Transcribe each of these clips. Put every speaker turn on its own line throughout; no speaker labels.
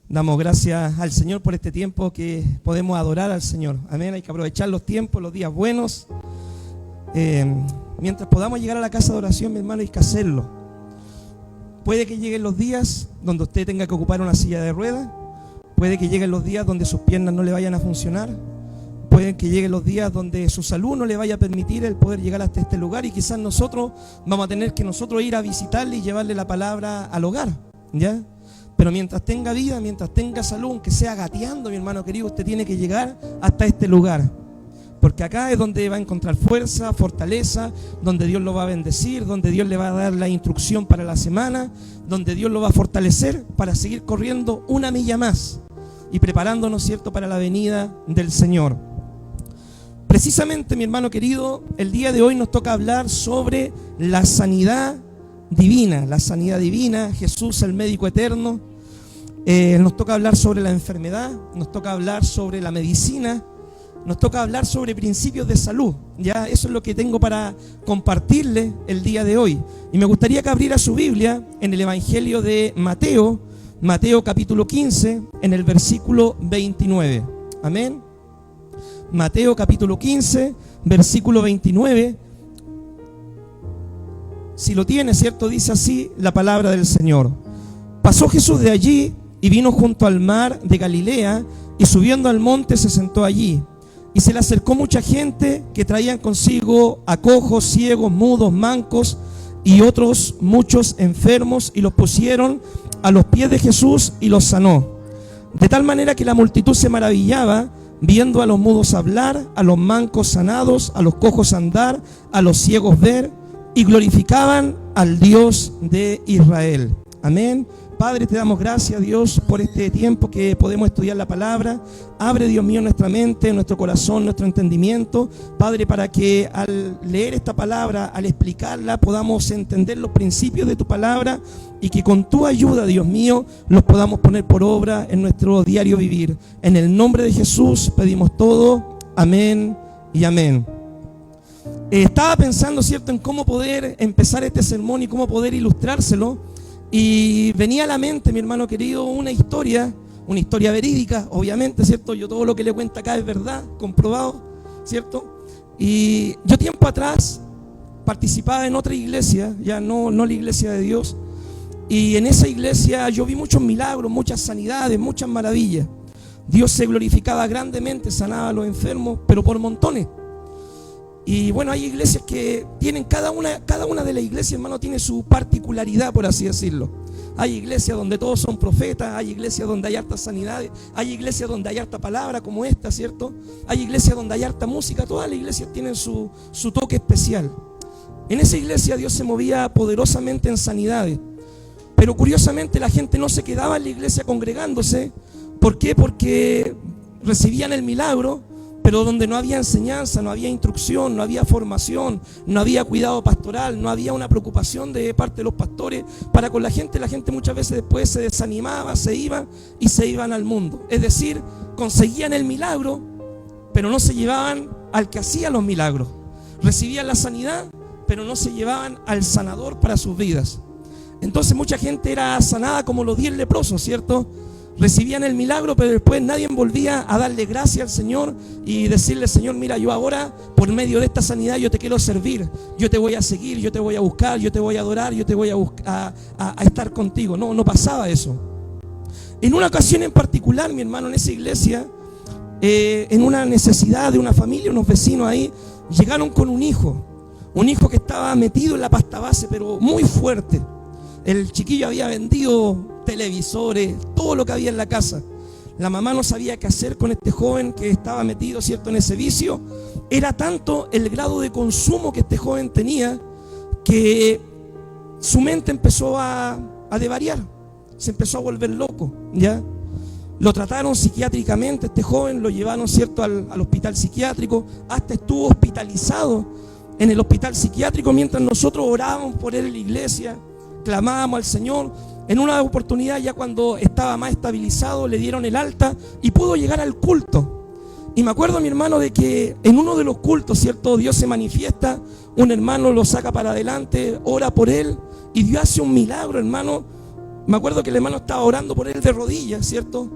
Damos gracias al Señor por este tiempo que podemos adorar al Señor. Amén. Hay que aprovechar los tiempos, los días buenos. Mientras podamos llegar a la casa de oración, mi hermano, hay que hacerlo. Puede que lleguen los días donde usted tenga que ocupar una silla de ruedas. Puede que lleguen los días donde sus piernas no le vayan a funcionar. Puede que lleguen los días donde su salud no le vaya a permitir el poder llegar hasta este lugar. Y quizás nosotros vamos a tener que ir a visitarle y llevarle la palabra al hogar, ¿ya? Pero mientras tenga vida, mientras tenga salud, aunque sea gateando, mi hermano querido, usted tiene que llegar hasta este lugar. Porque acá es donde va a encontrar fuerza, fortaleza, donde Dios lo va a bendecir, donde Dios le va a dar la instrucción para la semana, donde Dios lo va a fortalecer para seguir corriendo una milla más y preparándonos, ¿cierto?, para la venida del Señor. Precisamente, mi hermano querido, el día de hoy nos toca hablar sobre la sanidad divina, Jesús el médico eterno. Nos toca hablar sobre la enfermedad, nos toca hablar sobre la medicina, nos toca hablar sobre principios de salud. Ya, eso es lo que tengo para compartirle el día de hoy. Y me gustaría que abriera su Biblia en el Evangelio de Mateo, Mateo capítulo 15, en el versículo 29. Amén. Mateo capítulo 15, versículo 29. Si lo tiene, ¿cierto? Dice así la palabra del Señor. Pasó Jesús de allí y vino junto al mar de Galilea, y subiendo al monte se sentó allí. Y se le acercó mucha gente que traían consigo a cojos, ciegos, mudos, mancos y otros muchos enfermos, y los pusieron a los pies de Jesús y los sanó. De tal manera que la multitud se maravillaba viendo a los mudos hablar, a los mancos sanados, a los cojos andar, a los ciegos ver, y glorificaban al Dios de Israel. Amén. Padre, te damos gracias, Dios, por este tiempo que podemos estudiar la palabra. Abre, Dios mío, nuestra mente, nuestro corazón, nuestro entendimiento, Padre, para que al leer esta palabra, al explicarla, podamos entender los principios de tu palabra y que con tu ayuda, Dios mío, los podamos poner por obra en nuestro diario vivir. En el nombre de Jesús pedimos todo. Amén y amén. Estaba pensando, ¿cierto?, en cómo poder empezar este sermón y cómo poder ilustrárselo. Y venía a la mente, mi hermano querido, una historia verídica, obviamente, ¿cierto? Yo todo lo que le cuento acá es verdad, comprobado, ¿cierto? Y yo tiempo atrás participaba en otra iglesia, ya no la iglesia de Dios. Y en esa iglesia yo vi muchos milagros, muchas sanidades, muchas maravillas. Dios se glorificaba grandemente, sanaba a los enfermos, pero por montones. Y bueno, hay iglesias que tienen, cada una de las iglesias, hermano, tiene su particularidad, por así decirlo. Hay iglesias donde todos son profetas, hay iglesias donde hay hartas sanidades, hay iglesias donde hay harta palabra como esta, ¿cierto? Hay iglesias donde hay harta música, todas las iglesias tienen su toque especial. En esa iglesia Dios se movía poderosamente en sanidades, pero curiosamente la gente no se quedaba en la iglesia congregándose. ¿Por qué? Porque recibían el milagro, pero donde no había enseñanza, no había instrucción, no había formación, no había cuidado pastoral, no había una preocupación de parte de los pastores para con la gente muchas veces después se desanimaba, se iban al mundo. Es decir, conseguían el milagro, pero no se llevaban al que hacía los milagros. Recibían la sanidad, pero no se llevaban al sanador para sus vidas. Entonces mucha gente era sanada como los 10 leprosos, ¿cierto? Recibían el milagro, pero después nadie volvía a darle gracias al Señor y decirle: Señor, mira, yo ahora por medio de esta sanidad yo te quiero servir, yo te voy a seguir, yo te voy a buscar, yo te voy a adorar, yo te voy a estar contigo. No pasaba eso. En una ocasión en particular, mi hermano, en esa iglesia, en una necesidad de una familia, unos vecinos ahí, llegaron con un hijo que estaba metido en la pasta base, pero muy fuerte. El chiquillo había vendido televisores, todo lo que había en la casa. La mamá no sabía qué hacer con este joven que estaba metido, ¿cierto?, en ese vicio. Era tanto el grado de consumo que este joven tenía que su mente empezó a desvariar, se empezó a volver loco, ¿ya? Lo trataron psiquiátricamente, este joven lo llevaron, ¿cierto?, al hospital psiquiátrico, hasta estuvo hospitalizado en el hospital psiquiátrico mientras nosotros orábamos por él en la iglesia, clamábamos al Señor. En una oportunidad, ya cuando estaba más estabilizado, le dieron el alta y pudo llegar al culto. Y me acuerdo, mi hermano, de que en uno de los cultos, ¿cierto?, Dios se manifiesta, un hermano lo saca para adelante, ora por él y Dios hace un milagro, hermano. Me acuerdo que el hermano estaba orando por él de rodillas, ¿cierto?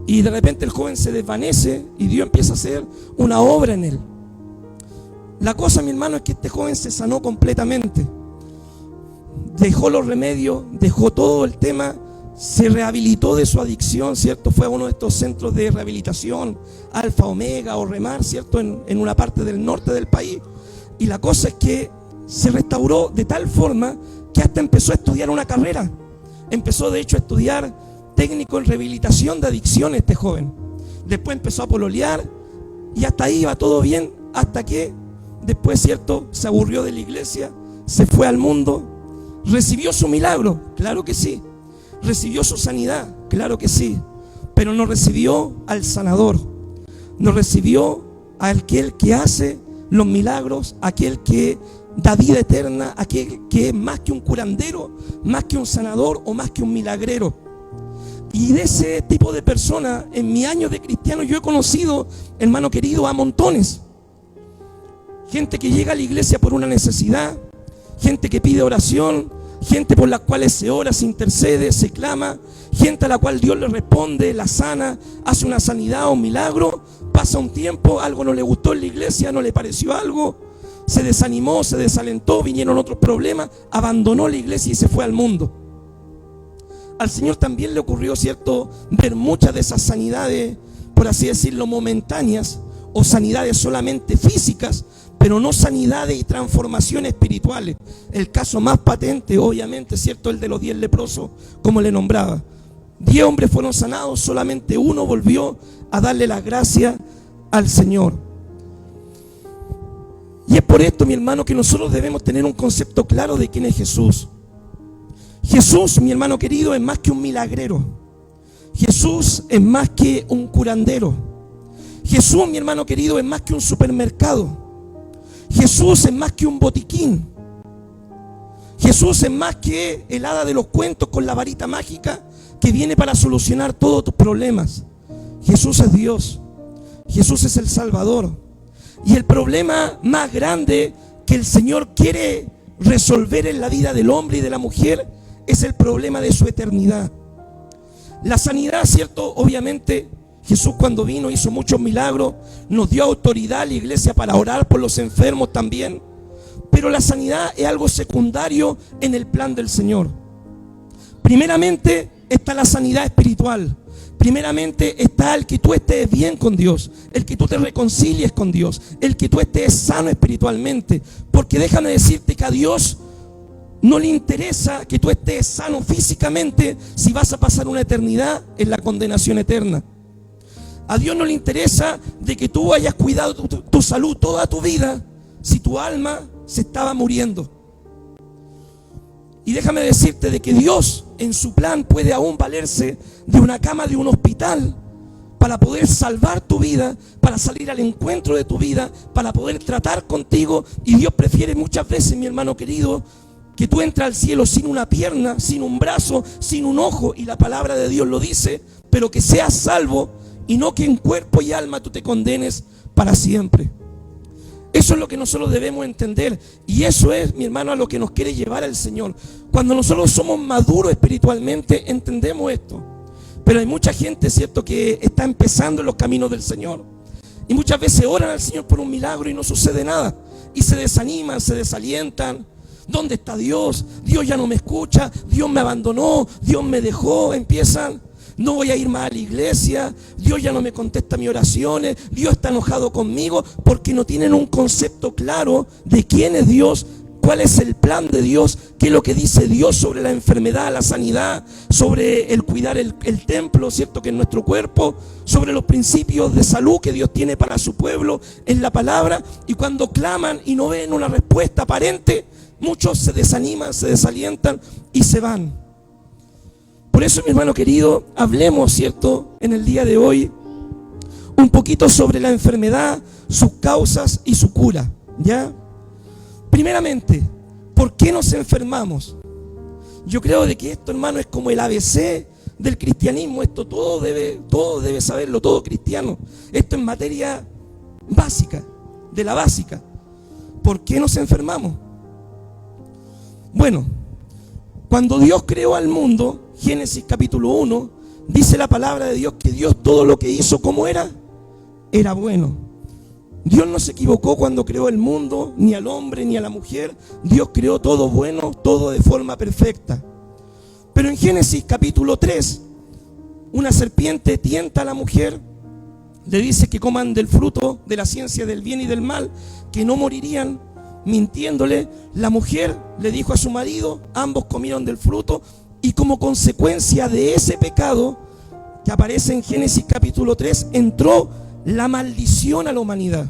Y de repente el joven se desvanece y Dios empieza a hacer una obra en él. La cosa, mi hermano, es que este joven se sanó completamente. Dejó los remedios, dejó todo el tema, se rehabilitó de su adicción, ¿cierto? Fue a uno de estos centros de rehabilitación, Alfa, Omega o Remar, ¿cierto? En una parte del norte del país. Y la cosa es que se restauró de tal forma que hasta empezó a estudiar una carrera. Empezó de hecho a estudiar técnico en rehabilitación de adicciones este joven. Después empezó a pololear y hasta ahí iba todo bien, hasta que después, ¿cierto?, se aburrió de la iglesia, se fue al mundo. ¿Recibió su milagro? Claro que sí. ¿Recibió su sanidad? Claro que sí. Pero no recibió al sanador. No recibió a aquel que hace los milagros, aquel que da vida eterna, aquel que es más que un curandero, más que un sanador o más que un milagrero. Y de ese tipo de personas, en mi año de cristiano, yo he conocido, hermano querido, a montones. Gente que llega a la iglesia por una necesidad, gente que pide oración, gente por la cual se ora, se intercede, se clama, gente a la cual Dios le responde, la sana, hace una sanidad o un milagro, pasa un tiempo, algo no le gustó en la iglesia, no le pareció algo, se desanimó, se desalentó, vinieron otros problemas, abandonó la iglesia y se fue al mundo. Al Señor también le ocurrió, ¿cierto?, ver muchas de esas sanidades, por así decirlo, momentáneas, o sanidades solamente físicas, pero no sanidades y transformaciones espirituales. El caso más patente, obviamente, ¿cierto?, el de los 10 leprosos, como le nombraba. 10 hombres fueron sanados, solamente uno volvió a darle las gracias al Señor. Y es por esto, mi hermano, que nosotros debemos tener un concepto claro de quién es Jesús. Jesús, mi hermano querido, es más que un milagrero. Jesús es más que un curandero. Jesús, mi hermano querido, es más que un supermercado. Jesús es más que un botiquín. Jesús es más que el hada de los cuentos con la varita mágica que viene para solucionar todos tus problemas. Jesús es Dios. Jesús es el Salvador. Y el problema más grande que el Señor quiere resolver en la vida del hombre y de la mujer es el problema de su eternidad. La sanidad, ¿cierto? Obviamente Jesús, cuando vino, hizo muchos milagros, nos dio autoridad a la iglesia para orar por los enfermos también. Pero la sanidad es algo secundario en el plan del Señor. Primeramente está la sanidad espiritual. Primeramente está el que tú estés bien con Dios, el que tú te reconcilies con Dios, el que tú estés sano espiritualmente. Porque déjame decirte que a Dios no le interesa que tú estés sano físicamente si vas a pasar una eternidad en la condenación eterna. A Dios no le interesa de que tú hayas cuidado tu salud toda tu vida si tu alma se estaba muriendo. Y déjame decirte de que Dios en su plan puede aún valerse de una cama de un hospital para poder salvar tu vida, para salir al encuentro de tu vida, para poder tratar contigo. Y Dios prefiere muchas veces, mi hermano querido, que tú entres al cielo sin una pierna, sin un brazo, sin un ojo, y la palabra de Dios lo dice, pero que seas salvo y no que en cuerpo y alma tú te condenes para siempre. Eso es lo que nosotros debemos entender, y eso es, mi hermano, a lo que nos quiere llevar el Señor. Cuando nosotros somos maduros espiritualmente, entendemos esto. Pero hay mucha gente, ¿cierto?, que está empezando en los caminos del Señor, y muchas veces oran al Señor por un milagro y no sucede nada, y se desaniman, se desalientan. ¿Dónde está Dios? Dios ya no me escucha, Dios me abandonó, Dios me dejó. Empiezan: no voy a ir más a la iglesia, Dios ya no me contesta mis oraciones, Dios está enojado conmigo, porque no tienen un concepto claro de quién es Dios, cuál es el plan de Dios, qué es lo que dice Dios sobre la enfermedad, la sanidad, sobre el cuidar el templo, ¿cierto?, que es nuestro cuerpo, sobre los principios de salud que Dios tiene para su pueblo en la palabra. Y cuando claman y no ven una respuesta aparente, muchos se desaniman, se desalientan y se van. Por eso, mi hermano querido, hablemos, ¿cierto?, en el día de hoy un poquito sobre la enfermedad, sus causas y su cura, ¿ya? Primeramente, ¿por qué nos enfermamos? Yo creo de que esto, hermano, es como el ABC del cristianismo. Esto todo debe saberlo, todo cristiano. Esto es materia básica, de la básica. ¿Por qué nos enfermamos? Bueno, cuando Dios creó al mundo, Génesis capítulo 1, dice la palabra de Dios que Dios todo lo que hizo, ¿cómo era? Era bueno. Dios no se equivocó cuando creó el mundo, ni al hombre, ni a la mujer. Dios creó todo bueno, todo de forma perfecta. Pero en Génesis capítulo 3, una serpiente tienta a la mujer, le dice que coman del fruto de la ciencia del bien y del mal, que no morirían. Mintiéndole, la mujer le dijo a su marido, ambos comieron del fruto, y como consecuencia de ese pecado que aparece en Génesis capítulo 3, entró la maldición a la humanidad.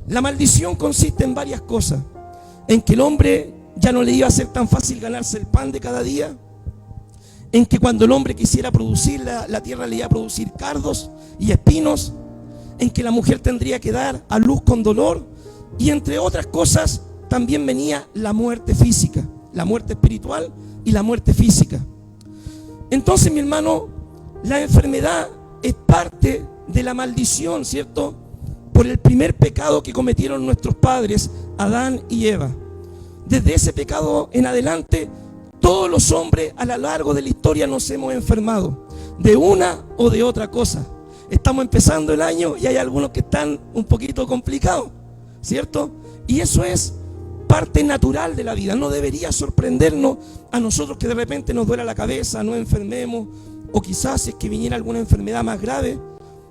La maldición consiste en varias cosas: en que el hombre ya no le iba a ser tan fácil ganarse el pan de cada día, en que cuando el hombre quisiera producir, la tierra le iba a producir cardos y espinos, en que la mujer tendría que dar a luz con dolor, y entre otras cosas también venía la muerte física, la muerte espiritual y la muerte física. Entonces, mi hermano, la enfermedad es parte de la maldición, ¿cierto? Por el primer pecado que cometieron nuestros padres, Adán y Eva. Desde ese pecado en adelante, todos los hombres a lo largo de la historia nos hemos enfermado de una o de otra cosa. Estamos empezando el año y hay algunos que están un poquito complicados, ¿cierto? Y eso es parte natural de la vida. No debería sorprendernos a nosotros que de repente nos duela la cabeza, nos enfermemos, o quizás si es que viniera alguna enfermedad más grave.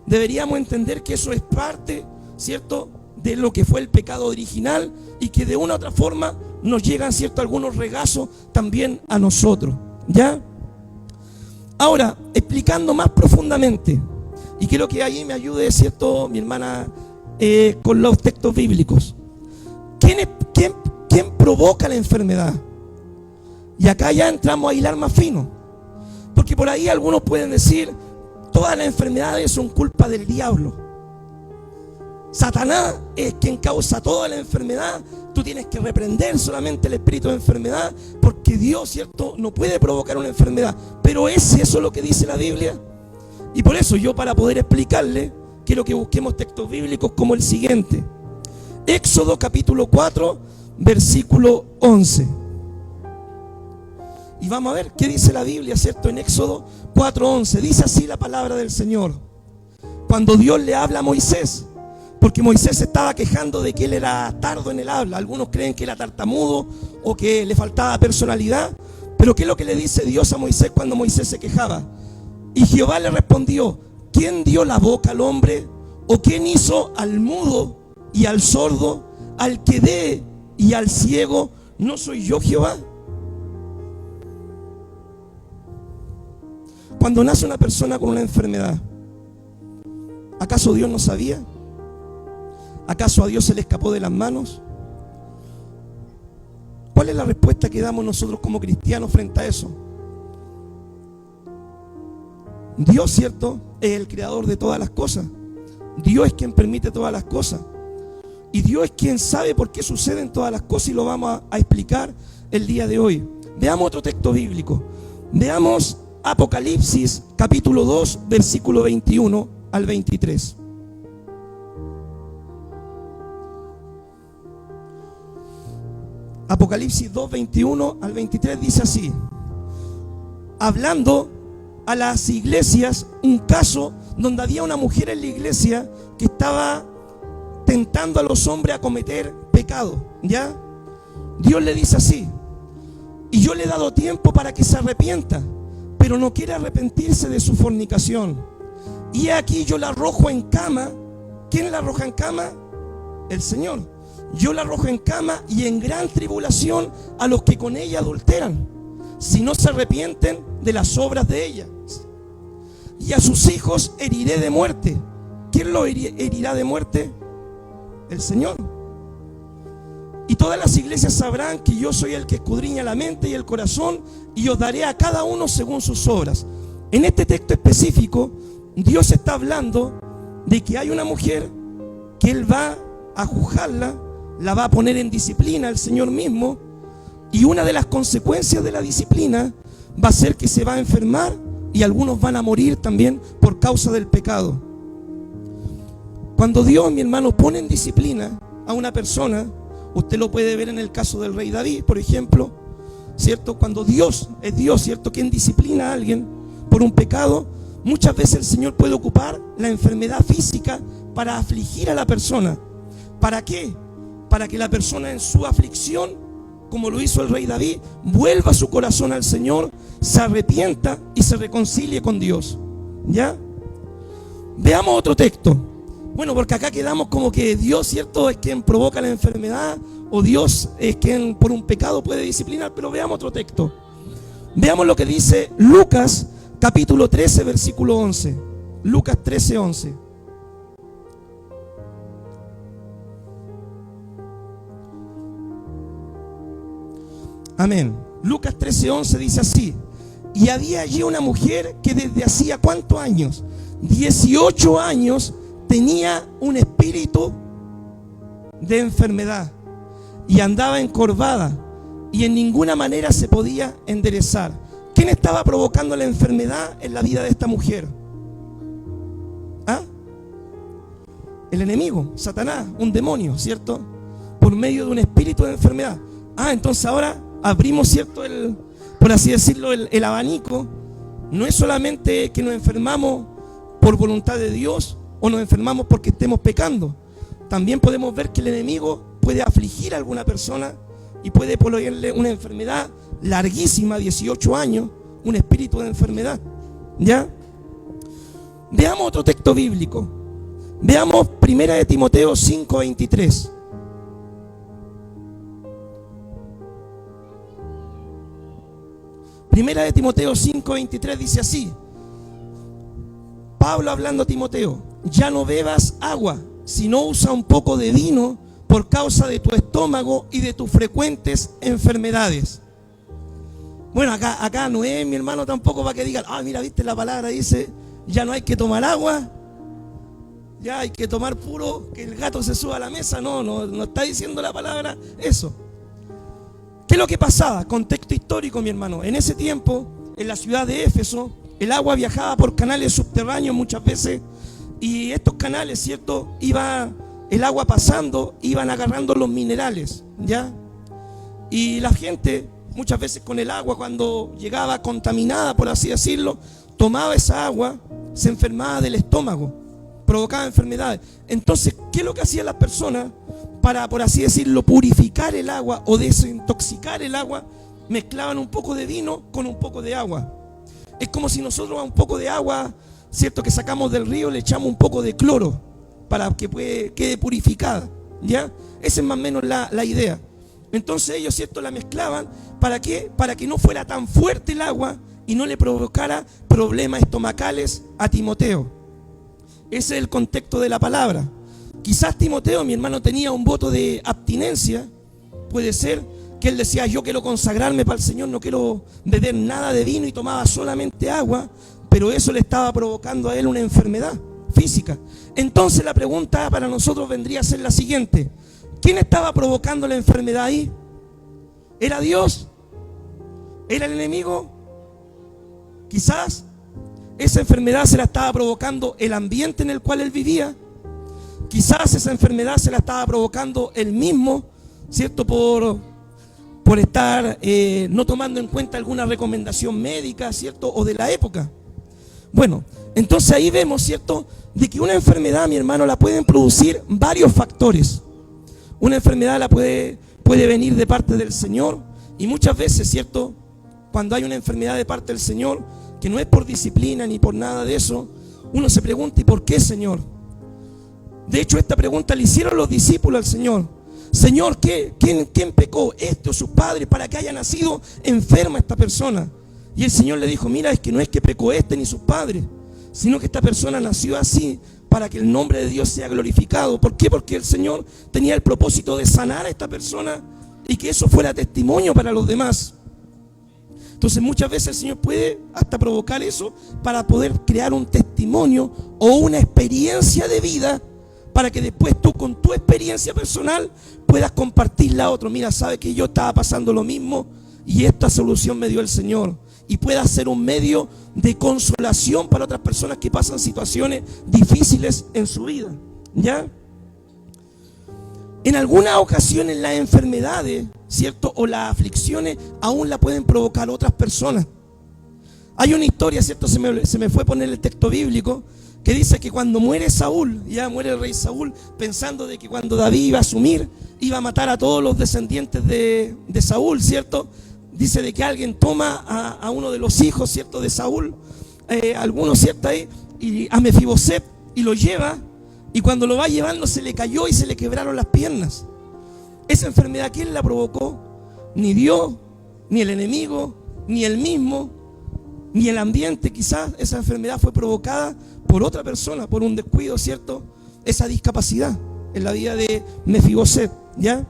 Deberíamos entender que eso es parte, ¿cierto?, de lo que fue el pecado original, y que de una u otra forma nos llegan, ¿cierto?, algunos regazos también a nosotros, ¿ya? Ahora, explicando más profundamente, y quiero que ahí me ayude, ¿cierto?, mi hermana, con los textos bíblicos. ¿Quién provoca la enfermedad? Y acá ya entramos a hilar más fino, porque por ahí algunos pueden decir: todas las enfermedades son culpa del diablo. Satanás es quien causa toda la enfermedad. Tú tienes que reprender solamente el espíritu de enfermedad, porque Dios, ¿cierto?, no puede provocar una enfermedad. Pero ¿es eso lo que dice la Biblia? Y por eso yo, para poder explicarle, quiero que busquemos textos bíblicos como el siguiente. Éxodo capítulo 4, versículo 11. Y vamos a ver qué dice la Biblia, ¿cierto? En Éxodo 4:11 dice así la palabra del Señor. Cuando Dios le habla a Moisés, porque Moisés se estaba quejando de que él era tardo en el habla. Algunos creen que era tartamudo o que le faltaba personalidad. Pero ¿qué es lo que le dice Dios a Moisés cuando Moisés se quejaba? Y Jehová le respondió: ¿quién dio la boca al hombre? ¿O quién hizo al mudo y al sordo, al que ve y al ciego? ¿No soy yo Jehová? Cuando nace una persona con una enfermedad, ¿acaso Dios no sabía? ¿Acaso a Dios se le escapó de las manos? ¿Cuál es la respuesta que damos nosotros como cristianos frente a eso? Dios, ¿cierto?, es el creador de todas las cosas. Dios es quien permite todas las cosas. Y Dios es quien sabe por qué suceden todas las cosas, y lo vamos a explicar el día de hoy. Veamos otro texto bíblico. Veamos Apocalipsis capítulo 2, versículo 21 al 23. Apocalipsis 2, 21 al 23 dice así, hablando a las iglesias, un caso donde había una mujer en la iglesia que estaba tentando a los hombres a cometer pecado, ¿ya? Dios le dice así: y yo le he dado tiempo para que se arrepienta, pero no quiere arrepentirse de su fornicación. Y aquí yo la arrojo en cama. ¿Quién la arroja en cama? El Señor. Yo la arrojo en cama y en gran tribulación a los que con ella adulteran, si no se arrepienten de las obras de ella. Y a sus hijos heriré de muerte. ¿Quién lo herirá de muerte? El Señor. Y todas las iglesias sabrán que yo soy el que escudriña la mente y el corazón, y os daré a cada uno según sus obras. En este texto específico, Dios está hablando de que hay una mujer que Él va a juzgarla, la va a poner en disciplina el Señor mismo, y una de las consecuencias de la disciplina va a ser que se va a enfermar, y algunos van a morir también por causa del pecado. Cuando Dios, mi hermano, pone en disciplina a una persona, usted lo puede ver en el caso del rey David, por ejemplo. ¿cierto? Cuando Dios es Dios, ¿cierto? Quien disciplina a alguien por un pecado, muchas veces el Señor puede ocupar la enfermedad física para afligir a la persona. ¿Para qué? Para que la persona en su aflicción, como lo hizo el rey David, vuelva su corazón al Señor, se arrepienta y se reconcilie con Dios. ¿Ya? Veamos otro texto. Bueno, porque acá quedamos como que Dios, ¿cierto?, es quien provoca la enfermedad, o Dios es quien por un pecado puede disciplinar. Pero veamos otro texto. Veamos lo que dice Lucas capítulo 13, versículo 11. Lucas 13, 11. Amén. Lucas 13, 11 dice así: y había allí una mujer que desde hacía ¿cuántos años? 18 años tenía un espíritu de enfermedad y andaba encorvada y en ninguna manera se podía enderezar. ¿Quién estaba provocando la enfermedad en la vida de esta mujer? ¿Ah? El enemigo, Satanás, un demonio, ¿cierto? Por medio de un espíritu de enfermedad. Entonces ahora abrimos, ¿cierto?, por así decirlo, el abanico. No es solamente que nos enfermamos por voluntad de Dios o nos enfermamos porque estemos pecando. También podemos ver que el enemigo puede afligir a alguna persona y puede ponerle una enfermedad larguísima, 18 años, un espíritu de enfermedad. ¿Ya? Veamos otro texto bíblico. Veamos 1 de Timoteo 5:23. Primera de Timoteo 5:23 dice así: Pablo hablando a Timoteo, ya no bebas agua, sino usa un poco de vino por causa de tu estómago y de tus frecuentes enfermedades. Bueno, acá no es, mi hermano, tampoco para que digan, mira, viste, la palabra dice, ya no hay que tomar agua, ya hay que tomar puro, que el gato se suba a la mesa. No está diciendo la palabra eso. ¿Qué es lo que pasaba? Contexto histórico, mi hermano. En ese tiempo, en la ciudad de Éfeso, el agua viajaba por canales subterráneos muchas veces, y estos canales, ¿cierto?, iba el agua pasando, iban agarrando los minerales, ¿ya? Y la gente, muchas veces con el agua, cuando llegaba contaminada, por así decirlo, tomaba esa agua, se enfermaba del estómago, provocaba enfermedades. Entonces, ¿qué es lo que hacían las personas para, por así decirlo, purificar el agua o desintoxicar el agua? Mezclaban un poco de vino con un poco de agua. Es como si nosotros a un poco de agua, ¿cierto?, que sacamos del río, le echamos un poco de cloro para que quede purificada, ¿ya? Esa es más o menos la idea. Entonces ellos, ¿cierto?, la mezclaban. ¿Para qué? Para que no fuera tan fuerte el agua y no le provocara problemas estomacales a Timoteo. Ese es el contexto de la palabra. Quizás Timoteo, mi hermano, tenía un voto de abstinencia. Puede ser que él decía, yo quiero consagrarme para el Señor, no quiero beber nada de vino, y tomaba solamente agua, pero eso le estaba provocando a él una enfermedad física. Entonces la pregunta para nosotros vendría a ser la siguiente: ¿quién estaba provocando la enfermedad ahí? ¿Era Dios? ¿Era el enemigo? Quizás esa enfermedad se la estaba provocando el ambiente en el cual él vivía. Quizás esa enfermedad se la estaba provocando él mismo, ¿cierto?, por estar no tomando en cuenta alguna recomendación médica, ¿cierto?, o de la época. Bueno, entonces ahí vemos, ¿cierto?, de que una enfermedad, mi hermano, la pueden producir varios factores. Una enfermedad puede venir de parte del Señor, y muchas veces, ¿cierto?, cuando hay una enfermedad de parte del Señor, que no es por disciplina ni por nada de eso, uno se pregunta, ¿y por qué, Señor? De hecho, esta pregunta le hicieron los discípulos al Señor. Señor, ¿quién pecó, este o sus padres, para que haya nacido enferma esta persona? Y el Señor le dijo, mira, es que no es que pecó este ni sus padres, sino que esta persona nació así para que el nombre de Dios sea glorificado. ¿Por qué? Porque el Señor tenía el propósito de sanar a esta persona y que eso fuera testimonio para los demás. Entonces muchas veces el Señor puede hasta provocar eso para poder crear un testimonio o una experiencia de vida, para que después tú, con tu experiencia personal, puedas compartirla a otro. Mira, sabe que yo estaba pasando lo mismo y esta solución me dio el Señor. Y pueda ser un medio de consolación para otras personas que pasan situaciones difíciles en su vida, ¿ya? En algunas ocasiones las enfermedades, ¿cierto? O las aflicciones aún la pueden provocar otras personas. Hay una historia, ¿cierto? Se me fue a poner el texto bíblico que dice que cuando muere Saúl, ya muere el rey Saúl, pensando de que cuando David iba a asumir, iba a matar a todos los descendientes de Saúl, ¿cierto? Dice de que alguien toma a uno de los hijos, ¿cierto? De Saúl, algunos, ¿cierto? Ahí, y a Mefiboset, y lo lleva, y cuando lo va llevando se le cayó y se le quebraron las piernas. Esa enfermedad, ¿quién la provocó? Ni Dios, ni el enemigo, ni él mismo, ni el ambiente. Quizás esa enfermedad fue provocada por otra persona, por un descuido, ¿cierto? Esa discapacidad en la vida de Mefiboset, ¿ya?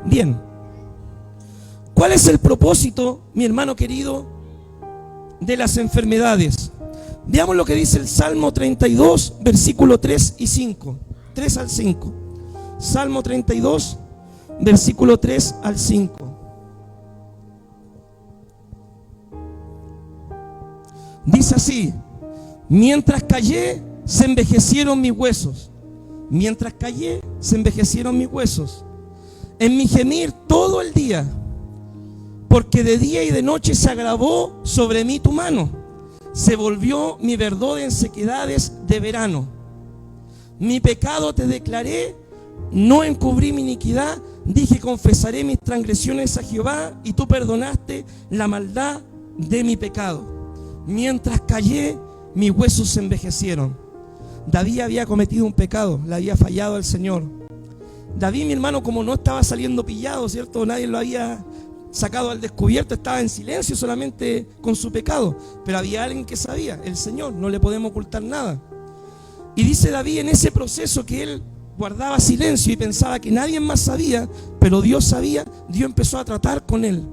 Bien. ¿Cuál es el propósito, mi hermano querido, de las enfermedades? Veamos lo que dice el Salmo 32, versículo 3 y 5. 3 al 5. Salmo 32, versículo 3 al 5. Dice así: mientras callé, se envejecieron mis huesos. Mientras callé, se envejecieron mis huesos. En mi gemir todo el día, porque de día y de noche se agravó sobre mí tu mano. Se volvió mi verdor en sequedades de verano. Mi pecado te declaré, no encubrí mi iniquidad. Dije, confesaré mis transgresiones a Jehová, y tú perdonaste la maldad de mi pecado. Mientras callé, mis huesos se envejecieron. David había cometido un pecado, le había fallado al Señor. David, mi hermano, como no estaba saliendo pillado, ¿cierto? Nadie lo había sacado al descubierto, estaba en silencio solamente con su pecado. Pero había alguien que sabía, el Señor, no le podemos ocultar nada. Y dice David en ese proceso que él guardaba silencio y pensaba que nadie más sabía, pero Dios sabía. Dios empezó a tratar con él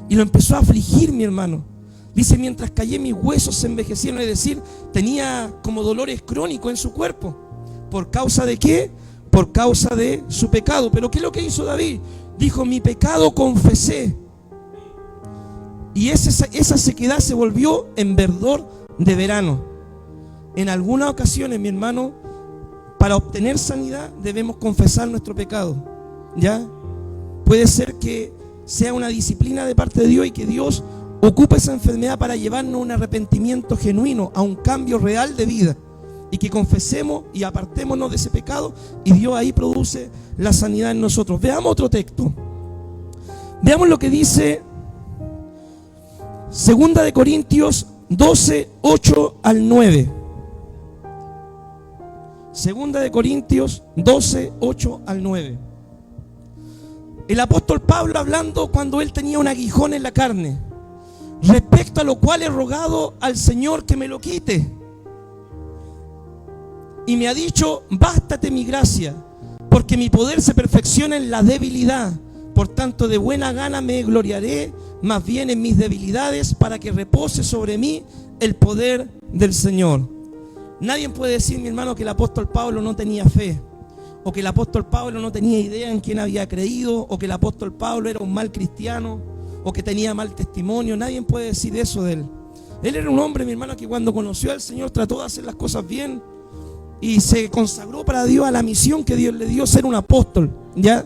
y lo empezó a afligir, mi hermano. Dice, mientras callé, mis huesos se envejecieron, es decir, tenía como dolores crónicos en su cuerpo. ¿Por causa de qué? Por causa de su pecado. Pero ¿qué es lo que hizo David? Dijo, mi pecado confesé. Y esa sequedad se volvió en verdor de verano. En algunas ocasiones, mi hermano, para obtener sanidad debemos confesar nuestro pecado. ¿Ya? Puede ser que sea una disciplina de parte de Dios y que Dios ocupe esa enfermedad para llevarnos a un arrepentimiento genuino, a un cambio real de vida. Y que confesemos y apartémonos de ese pecado, y Dios ahí produce la sanidad en nosotros. Veamos otro texto. Veamos lo que dice 2 de Corintios 12, 8 al 9. 2 de Corintios 12, 8 al 9. El apóstol Pablo hablando cuando él tenía un aguijón en la carne, respecto a lo cual he rogado al Señor que me lo quite. Y me ha dicho, bástate mi gracia, porque mi poder se perfecciona en la debilidad. Por tanto, de buena gana me gloriaré más bien en mis debilidades, para que repose sobre mí el poder del Señor. Nadie puede decir, mi hermano, que el apóstol Pablo no tenía fe, o que el apóstol Pablo no tenía idea en quién había creído, o que el apóstol Pablo era un mal cristiano, o que tenía mal testimonio. Nadie puede decir eso de él. Él era un hombre, mi hermano, que cuando conoció al Señor trató de hacer las cosas bien y se consagró para Dios a la misión que Dios le dio, ser un apóstol, ¿ya?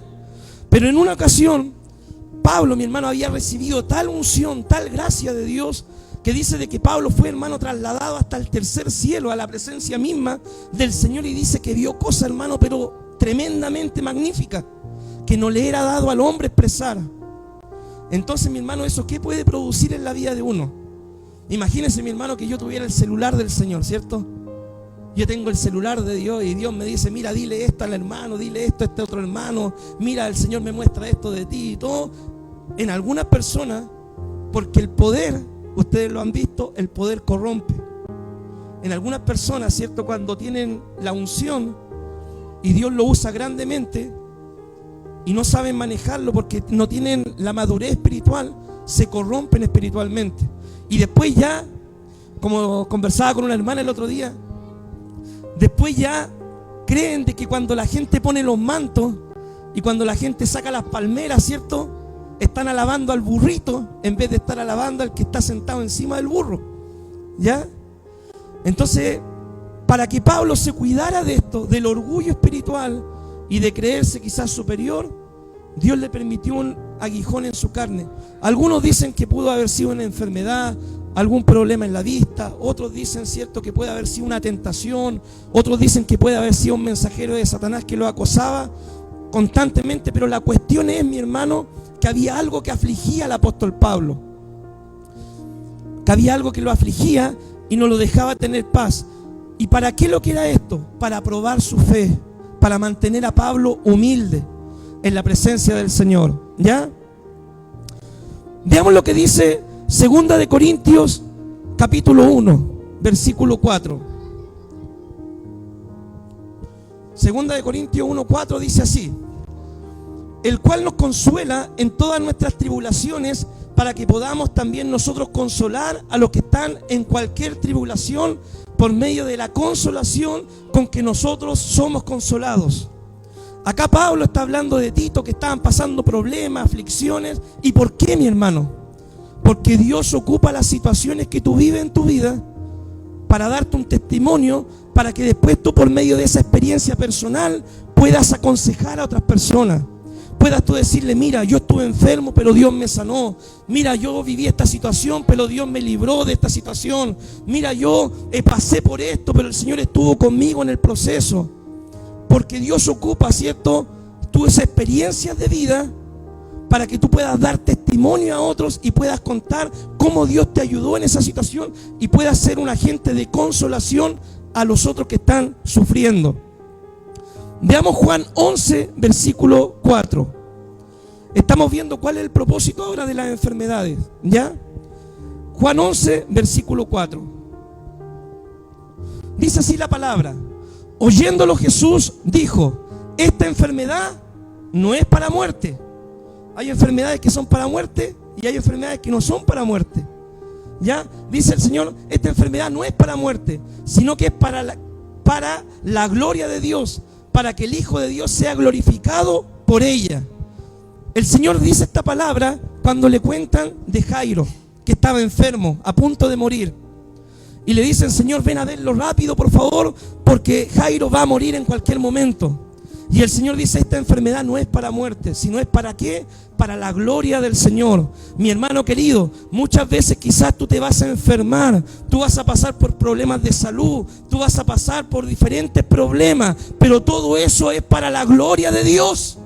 Pero en una ocasión, Pablo, mi hermano, había recibido tal unción, tal gracia de Dios, que dice de que Pablo fue, hermano, trasladado hasta el tercer cielo, a la presencia misma del Señor, y dice que vio cosas, hermano, pero tremendamente magníficas, que no le era dado al hombre expresar. Entonces, mi hermano, ¿eso qué puede producir en la vida de uno? Imagínense, mi hermano, que yo tuviera el celular del Señor, ¿cierto? Yo tengo el celular de Dios y Dios me dice, mira, dile esto al hermano, dile esto a este otro hermano, mira, el Señor me muestra esto de ti y todo. En algunas personas, porque el poder, ustedes lo han visto, el poder corrompe. En algunas personas, ¿cierto? Cuando tienen la unción y Dios lo usa grandemente y no saben manejarlo porque no tienen la madurez espiritual, se corrompen espiritualmente. Y después ya, como conversaba con una hermana el otro día, después ya creen de que cuando la gente pone los mantos y cuando la gente saca las palmeras, ¿cierto? Están alabando al burrito en vez de estar alabando al que está sentado encima del burro, ¿ya? Entonces, para que Pablo se cuidara de esto, del orgullo espiritual, y de creerse quizás superior, Dios le permitió un aguijón en su carne. Algunos dicen que pudo haber sido una enfermedad, algún problema en la vista. Otros dicen, cierto, que puede haber sido una tentación. Otros dicen que puede haber sido un mensajero de Satanás que lo acosaba constantemente. Pero la cuestión es, mi hermano, que había algo que afligía al apóstol Pablo. Que había algo que lo afligía y no lo dejaba tener paz. ¿Y para qué lo que era esto? Para probar su fe, para mantener a Pablo humilde en la presencia del Señor. ¿Ya? Veamos lo que dice 2 de Corintios capítulo 1, versículo 4. 2 de Corintios 1, 4 dice así: el cual nos consuela en todas nuestras tribulaciones, para que podamos también nosotros consolar a los que están en cualquier tribulación, por medio de la consolación con que nosotros somos consolados. Acá Pablo está hablando de Tito, que estaban pasando problemas, aflicciones. ¿Y por qué, mi hermano? Porque Dios ocupa las situaciones que tú vives en tu vida para darte un testimonio, para que después tú, por medio de esa experiencia personal, puedas aconsejar a otras personas. Puedas tú decirle: mira, yo estuve enfermo, pero Dios me sanó. Mira, yo viví esta situación, pero Dios me libró de esta situación. Mira, yo pasé por esto, pero el Señor estuvo conmigo en el proceso. Porque Dios ocupa, ¿cierto?, tus experiencias de vida para que tú puedas dar testimonio a otros y puedas contar cómo Dios te ayudó en esa situación y puedas ser un agente de consolación a los otros que están sufriendo. Veamos Juan 11, versículo 4. Estamos viendo cuál es el propósito ahora de las enfermedades, ¿ya? Juan 11, versículo 4. Dice así la palabra: oyéndolo Jesús dijo: esta enfermedad no es para muerte. Hay enfermedades que son para muerte y hay enfermedades que no son para muerte. ¿Ya? Dice el Señor: esta enfermedad no es para muerte, sino que es para la gloria de Dios, para que el Hijo de Dios sea glorificado por ella. El Señor dice esta palabra cuando le cuentan de Jairo, que estaba enfermo, a punto de morir. Y le dicen: Señor, ven a verlo rápido, por favor, porque Jairo va a morir en cualquier momento. Y el Señor dice: esta enfermedad no es para muerte, sino es para ¿qué? Para la gloria del Señor. Mi hermano querido, muchas veces quizás tú te vas a enfermar, tú vas a pasar por problemas de salud, tú vas a pasar por diferentes problemas, pero todo eso es para la gloria de Dios,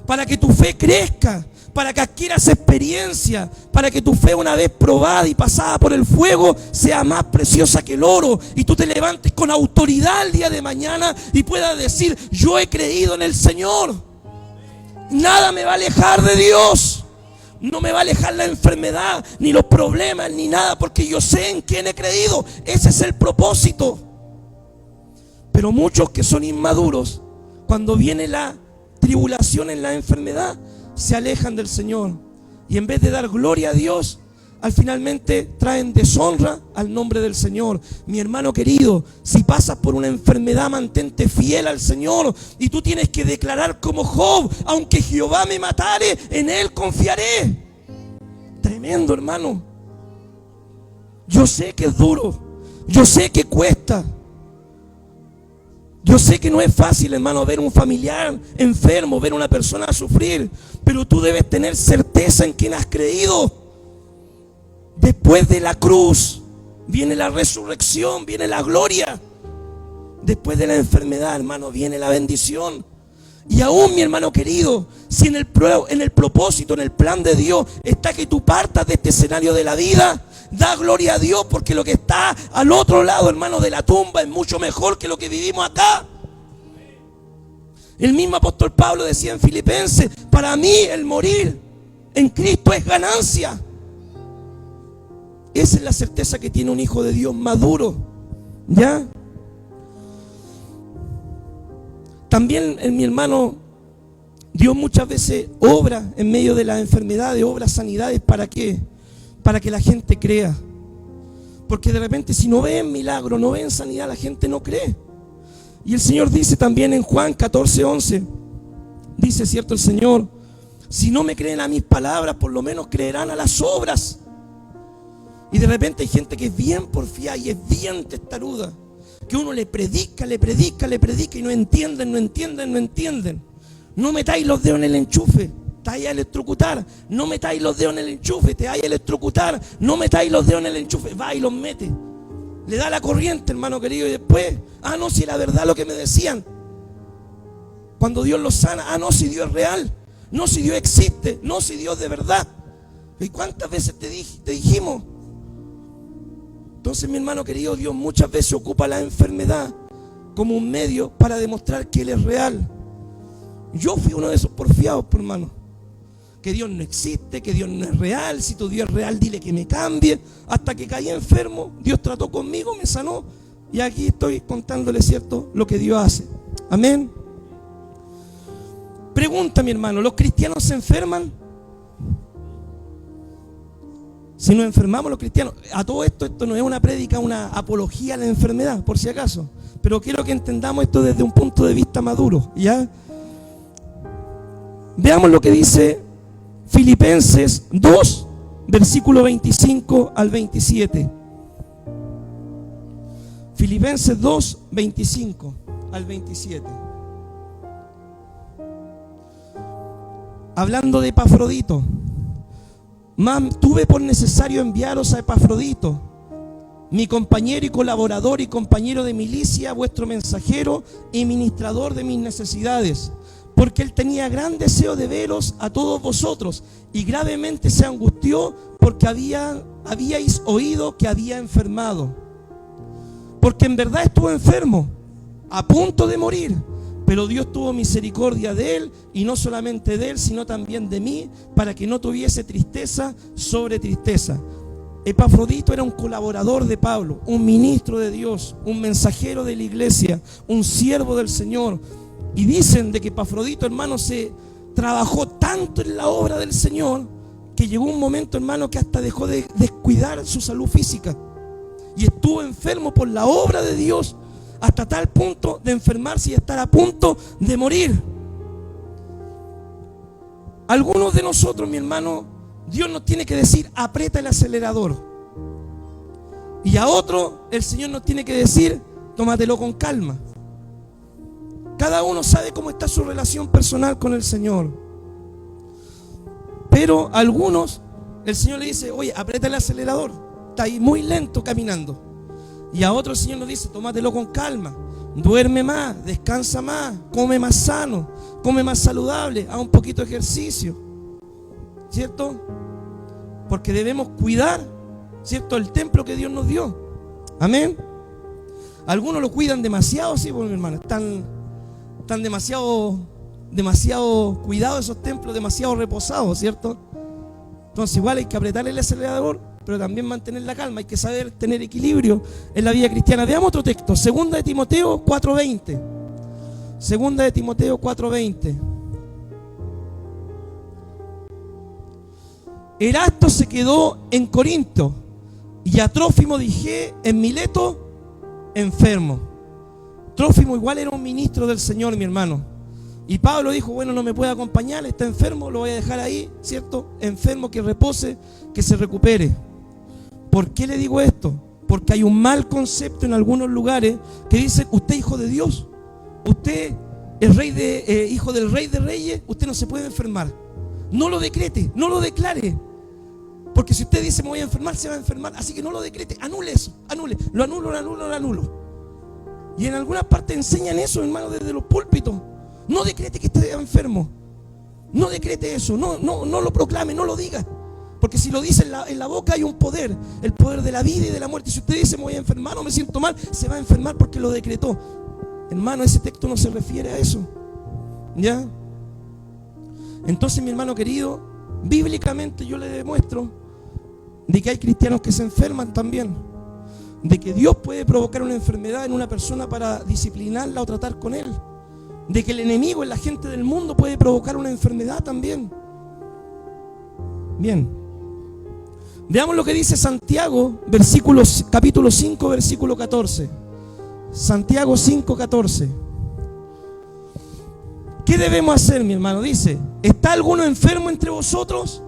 para que tu fe crezca, para que adquieras experiencia, para que tu fe, una vez probada y pasada por el fuego, sea más preciosa que el oro, y tú te levantes con autoridad el día de mañana y puedas decir: yo he creído en el Señor, nada me va a alejar de Dios, no me va a alejar la enfermedad, ni los problemas, ni nada, porque yo sé en quién he creído. Ese es el propósito. Pero muchos que son inmaduros, cuando viene la tribulación en la enfermedad, se alejan del Señor, y en vez de dar gloria a Dios, al finalmente traen deshonra al nombre del Señor. Mi hermano querido, si pasas por una enfermedad, mantente fiel al Señor, y tú tienes que declarar como Job: aunque Jehová me matare, en Él confiaré. Tremendo, hermano. Yo sé que es duro, yo sé que cuesta. Yo sé que no es fácil, hermano, ver un familiar enfermo, ver una persona sufrir, pero tú debes tener certeza en quien has creído. Después de la cruz viene la resurrección, viene la gloria. Después de la enfermedad, hermano, viene la bendición. Y aún, mi hermano querido, si en el propósito, en el plan de Dios está que tú partas de este escenario de la vida, da gloria a Dios, porque lo que está al otro lado, hermano, de la tumba es mucho mejor que lo que vivimos acá. El mismo apóstol Pablo decía en Filipenses: para mí el morir en Cristo es ganancia. Esa es la certeza que tiene un hijo de Dios maduro, ¿ya? También, mi hermano, Dios muchas veces obra en medio de las enfermedades, obra sanidades. ¿Para qué? Para que la gente crea. Porque de repente, si no ven milagro, no ven sanidad, la gente no cree. Y el Señor dice también en Juan 14:11, dice, ¿cierto?, el Señor: si no me creen a mis palabras, por lo menos creerán a las obras. Y de repente hay gente que es bien porfiada y es bien testaruda, que uno le predica y no entienden. No metáis los dedos en el enchufe, te vais a electrocutar. No metáis los dedos en el enchufe, te vais a electrocutar. No metáis los dedos en el enchufe, va y los mete. Le da la corriente, hermano querido, y después, no, si era verdad lo que me decían. Cuando Dios los sana, no, si Dios es real. No, si Dios existe. No, si Dios de verdad. ¿Y cuántas veces te dijimos? Entonces, mi hermano querido, Dios muchas veces ocupa la enfermedad como un medio para demostrar que Él es real. Yo fui uno de esos porfiados, por hermano. Que Dios no existe, que Dios no es real. Si tu Dios es real, dile que me cambie. Hasta que caí enfermo, Dios trató conmigo, me sanó. Y aquí estoy contándole, ¿cierto?, lo que Dios hace. Amén. Pregunta, mi hermano, ¿los cristianos se enferman? Si nos enfermamos los cristianos, a todo esto no es una prédica, una apología a la enfermedad, por si acaso. Pero quiero que entendamos esto desde un punto de vista maduro, ¿ya? Veamos lo que dice Filipenses 2, versículo 25 al 27. Filipenses 2, 25 al 27. Hablando de Epafrodito. Tuve por necesario enviaros a Epafrodito, mi compañero y colaborador y compañero de milicia, vuestro mensajero y ministrador de mis necesidades, porque él tenía gran deseo de veros a todos vosotros y gravemente se angustió porque habíais oído que había enfermado. Porque en verdad estuvo enfermo, a punto de morir. Pero Dios tuvo misericordia de él, y no solamente de él, sino también de mí, para que no tuviese tristeza sobre tristeza. Epafrodito era un colaborador de Pablo, un ministro de Dios, un mensajero de la iglesia, un siervo del Señor. Y dicen de que Epafrodito, hermano, se trabajó tanto en la obra del Señor, que llegó un momento, hermano, que hasta dejó de descuidar su salud física. Y estuvo enfermo por la obra de Dios, hasta tal punto de enfermarse y estar a punto de morir. Algunos de nosotros, mi hermano, Dios nos tiene que decir, aprieta el acelerador. Y a otro, el Señor nos tiene que decir, tómatelo con calma. Cada uno sabe cómo está su relación personal con el Señor. Pero a algunos, el Señor le dice, oye, aprieta el acelerador, está ahí muy lento caminando. Y a otro el Señor nos dice, tómatelo con calma, duerme más, descansa más, come más sano, come más saludable, haz un poquito de ejercicio, ¿cierto? Porque debemos cuidar, ¿cierto?, el templo que Dios nos dio. Amén. Algunos lo cuidan demasiado, sí, pues, mi hermano, están demasiado cuidados esos templos, demasiado reposados, ¿cierto? Entonces igual hay que apretar el acelerador, pero también mantener la calma. Hay que saber tener equilibrio en la vida cristiana. Veamos otro texto, 2 de Timoteo 4:20. 2 de Timoteo 4:20. Erasto se quedó en Corinto y a Trófimo dije en Mileto enfermo. Trófimo igual era un ministro del Señor, mi hermano. Y Pablo dijo, bueno, no me puede acompañar, está enfermo, lo voy a dejar ahí, ¿cierto? Enfermo, que repose, que se recupere. ¿Por qué le digo esto? Porque hay un mal concepto en algunos lugares que dicen, usted es hijo de Dios, usted es hijo del Rey de Reyes, usted no se puede enfermar. No lo decrete, no lo declare. Porque si usted dice me voy a enfermar, se va a enfermar. Así que no lo decrete, anule eso, anule. Lo anulo. Y en algunas partes enseñan eso, hermano, desde los púlpitos. No decrete que esté enfermo. No decrete eso, no lo proclame, no lo diga. Porque si lo dice en la boca hay un poder, el poder de la vida y de la muerte. Y si usted dice me voy a enfermar o me siento mal, se va a enfermar porque lo decretó. Hermano, ese texto no se refiere a eso. ¿Ya? Entonces, mi hermano querido, bíblicamente yo le demuestro de que hay cristianos que se enferman también. De que Dios puede provocar una enfermedad en una persona para disciplinarla o tratar con él. De que el enemigo en la gente del mundo puede provocar una enfermedad también. Bien. Veamos lo que dice Santiago, capítulo 5, versículo 14. Santiago 5, 14. ¿Qué debemos hacer, mi hermano? Dice, ¿está alguno enfermo entre vosotros?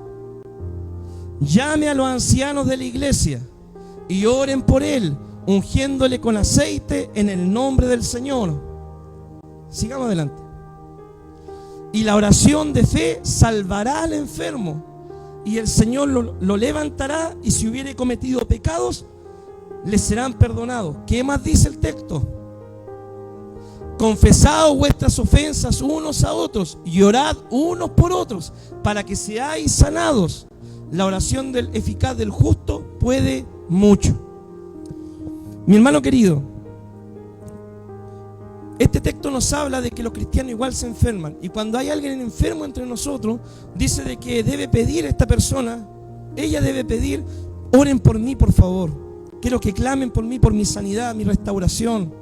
Llame a los ancianos de la iglesia y oren por él, ungiéndole con aceite en el nombre del Señor. Sigamos adelante. Y la oración de fe salvará al enfermo, y el Señor lo levantará, y si hubiere cometido pecados, le serán perdonados. ¿Qué más dice el texto? Confesad vuestras ofensas unos a otros y orad unos por otros para que seáis sanados. La oración eficaz del justo puede mucho. Mi hermano querido, este texto nos habla de que los cristianos igual se enferman, y cuando hay alguien enfermo entre nosotros, dice de que debe pedir esta persona, ella debe pedir: oren por mí, por favor, quiero que clamen por mí, por mi sanidad, mi restauración.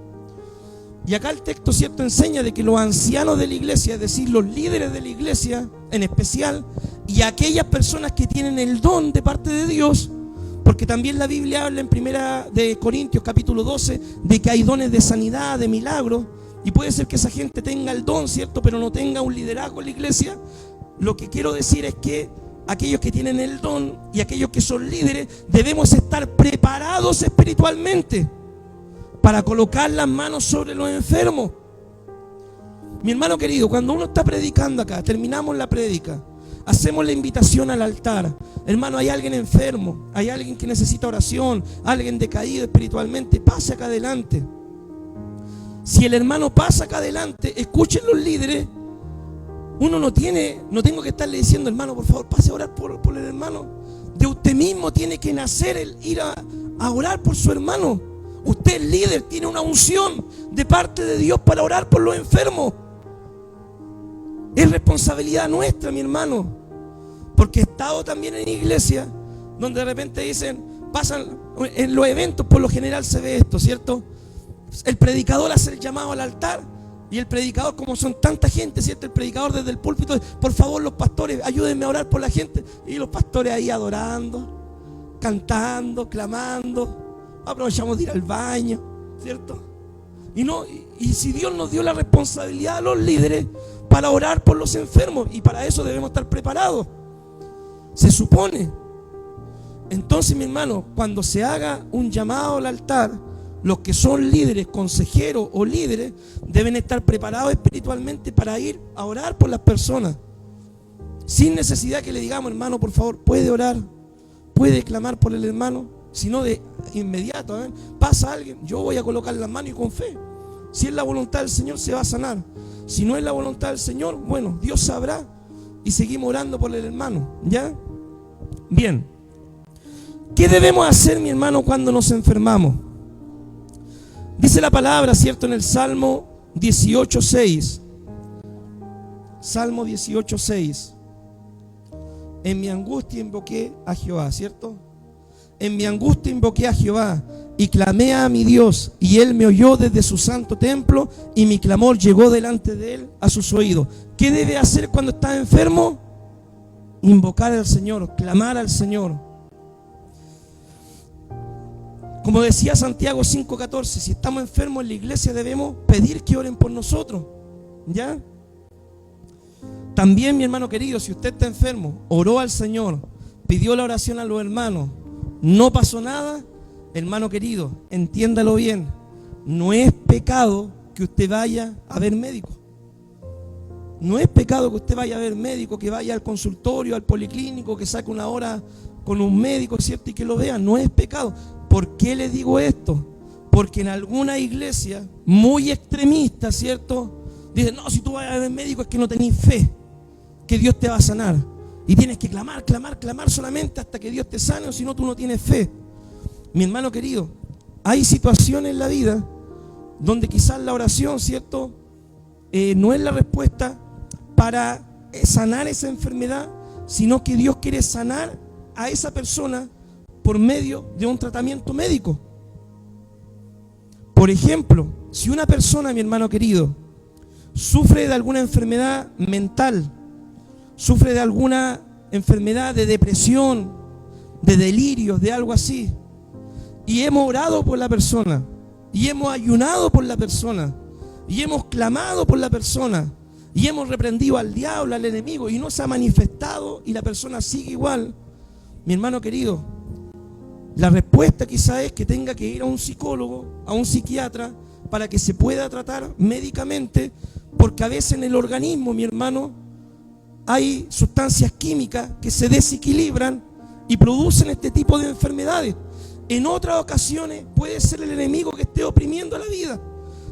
Y acá el texto, ¿cierto?, enseña de que los ancianos de la iglesia, es decir, los líderes de la iglesia en especial, y aquellas personas que tienen el don de parte de Dios, porque también la Biblia habla en 1 de Corintios capítulo 12 de que hay dones de sanidad, de milagros, y puede ser que esa gente tenga el don, ¿cierto?, pero no tenga un liderazgo en la iglesia. Lo que quiero decir es que aquellos que tienen el don y aquellos que son líderes debemos estar preparados espiritualmente para colocar las manos sobre los enfermos. Mi hermano querido, cuando uno está predicando acá, terminamos la prédica, hacemos la invitación al altar. Hermano, hay alguien enfermo, hay alguien que necesita oración, alguien decaído espiritualmente, pase acá adelante. Si el hermano pasa acá adelante, escuchen los líderes. Uno no tengo que estarle diciendo: hermano, por favor, pase a orar por el hermano. De usted mismo tiene que nacer el ir a orar por su hermano. Usted es líder, tiene una unción de parte de Dios para orar por los enfermos. Es responsabilidad nuestra, mi hermano. Porque he estado también en iglesia donde de repente dicen, pasan en los eventos, por lo general se ve esto, ¿cierto? El predicador hace el llamado al altar, y el predicador, como son tanta gente, ¿cierto?, el predicador desde el púlpito: por favor, los pastores, ayúdenme a orar por la gente. Y los pastores ahí adorando, cantando, clamando. Aprovechamos de ir al baño, ¿cierto? Y si Dios nos dio la responsabilidad a los líderes para orar por los enfermos, y para eso debemos estar preparados, se supone. Entonces, mi hermano, cuando se haga un llamado al altar, los que son líderes, consejeros o líderes, deben estar preparados espiritualmente para ir a orar por las personas, sin necesidad que le digamos: hermano, por favor, puede orar, puede clamar por el hermano. Sino de inmediato, pasa alguien, yo voy a colocar las manos, y con fe, si es la voluntad del Señor, se va a sanar. Si no es la voluntad del Señor, bueno, Dios sabrá, y seguimos orando por el hermano, ¿ya? Bien, ¿qué debemos hacer, mi hermano, cuando nos enfermamos? Dice la palabra, ¿cierto?, en el Salmo 18:6. Salmo 18:6. En mi angustia invoqué a Jehová, ¿cierto? En mi angustia invoqué a Jehová y clamé a mi Dios, y Él me oyó desde su santo templo, y mi clamor llegó delante de Él a sus oídos. ¿Qué debe hacer cuando está enfermo? Invocar al Señor, clamar al Señor. Como decía Santiago 5:14, si estamos enfermos en la iglesia debemos pedir que oren por nosotros, ¿ya? También, mi hermano querido, si usted está enfermo, oró al Señor, pidió la oración a los hermanos, no pasó nada, hermano querido, entiéndalo bien, no es pecado que usted vaya a ver médico. No es pecado que usted vaya a ver médico, que vaya al consultorio, al policlínico, que saque una hora con un médico, ¿cierto?, y que lo vea. No es pecado. ¿Por qué le digo esto? Porque en alguna iglesia muy extremista, ¿cierto?, dicen: no, si tú vas a ver médico es que no tenés fe, que Dios te va a sanar. Y tienes que clamar, clamar, clamar solamente hasta que Dios te sane, o si no, tú no tienes fe. Mi hermano querido, hay situaciones en la vida donde quizás la oración, ¿cierto?, no es la respuesta para sanar esa enfermedad, sino que Dios quiere sanar a esa persona por medio de un tratamiento médico. Por ejemplo, si una persona, mi hermano querido, sufre de alguna enfermedad mental, sufre de alguna enfermedad de depresión, de delirios, de algo así, y hemos orado por la persona, y hemos ayunado por la persona, y hemos clamado por la persona, y hemos reprendido al diablo, al enemigo, y no se ha manifestado, y la persona sigue igual, mi hermano querido, La respuesta quizá es que tenga que ir a un psicólogo, a un psiquiatra, para que se pueda tratar médicamente, porque a veces en el organismo, mi hermano, hay sustancias químicas que se desequilibran y producen este tipo de enfermedades. En otras ocasiones puede ser el enemigo que esté oprimiendo la vida,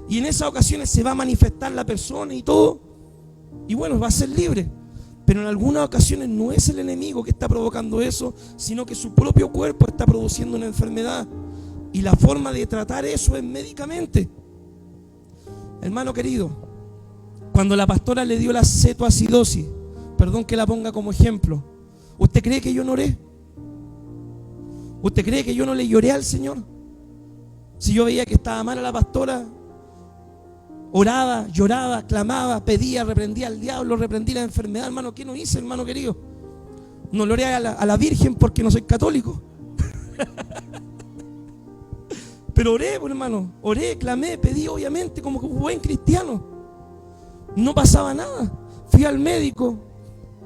y en esas ocasiones se va a manifestar la persona y todo, y bueno, va a ser libre. Pero en algunas ocasiones no es el enemigo que está provocando eso, sino que su propio cuerpo está produciendo una enfermedad. Y la forma de tratar eso es médicamente. Hermano querido, cuando la pastora le dio la cetoacidosis, perdón que la ponga como ejemplo, ¿usted cree que yo no oré? ¿Usted cree que yo no le lloré al Señor? Si yo veía que estaba mal a la pastora, oraba, lloraba, clamaba, pedía, reprendía al diablo, reprendí la enfermedad. Hermano, ¿qué no hice, hermano querido? No le oré a la Virgen porque no soy católico. Pero oré, pues, hermano, oré, clamé, pedí, obviamente, como buen cristiano. No pasaba nada. Fui al médico,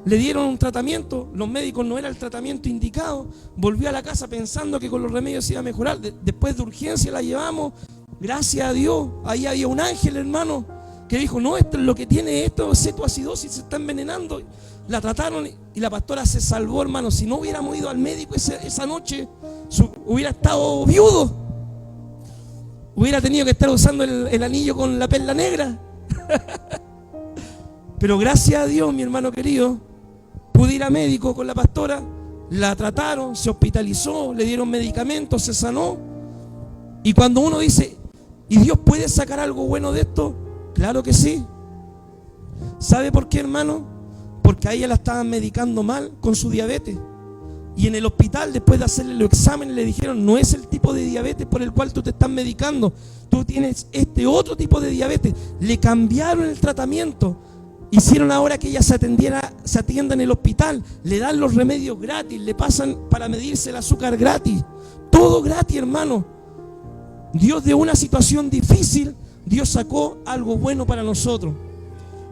le dieron un tratamiento, los médicos no era el tratamiento indicado. Volví a la casa pensando que con los remedios se iba a mejorar. Después de urgencia la llevamos. Gracias a Dios, ahí había un ángel, hermano, que dijo, no, esto es lo que tiene, esto es cetoacidosis, se está envenenando. La trataron y la pastora se salvó, hermano. Si no hubiéramos ido al médico esa noche, hubiera estado viudo. Hubiera tenido que estar usando el anillo con la perla negra. Pero gracias a Dios, mi hermano querido, pude ir a médico con la pastora, la trataron, se hospitalizó, le dieron medicamentos, se sanó. Y cuando uno dice, ¿y Dios puede sacar algo bueno de esto? Claro que sí. ¿Sabe por qué, hermano? Porque a ella la estaban medicando mal con su diabetes. Y en el hospital, después de hacerle los exámenes, le dijeron, no es el tipo de diabetes por el cual tú te estás medicando. Tú tienes este otro tipo de diabetes. Le cambiaron el tratamiento. Hicieron ahora que ella se atienda en el hospital. Le dan los remedios gratis. Le pasan para medirse el azúcar gratis. Todo gratis, hermano. Dios, de una situación difícil, Dios sacó algo bueno para nosotros.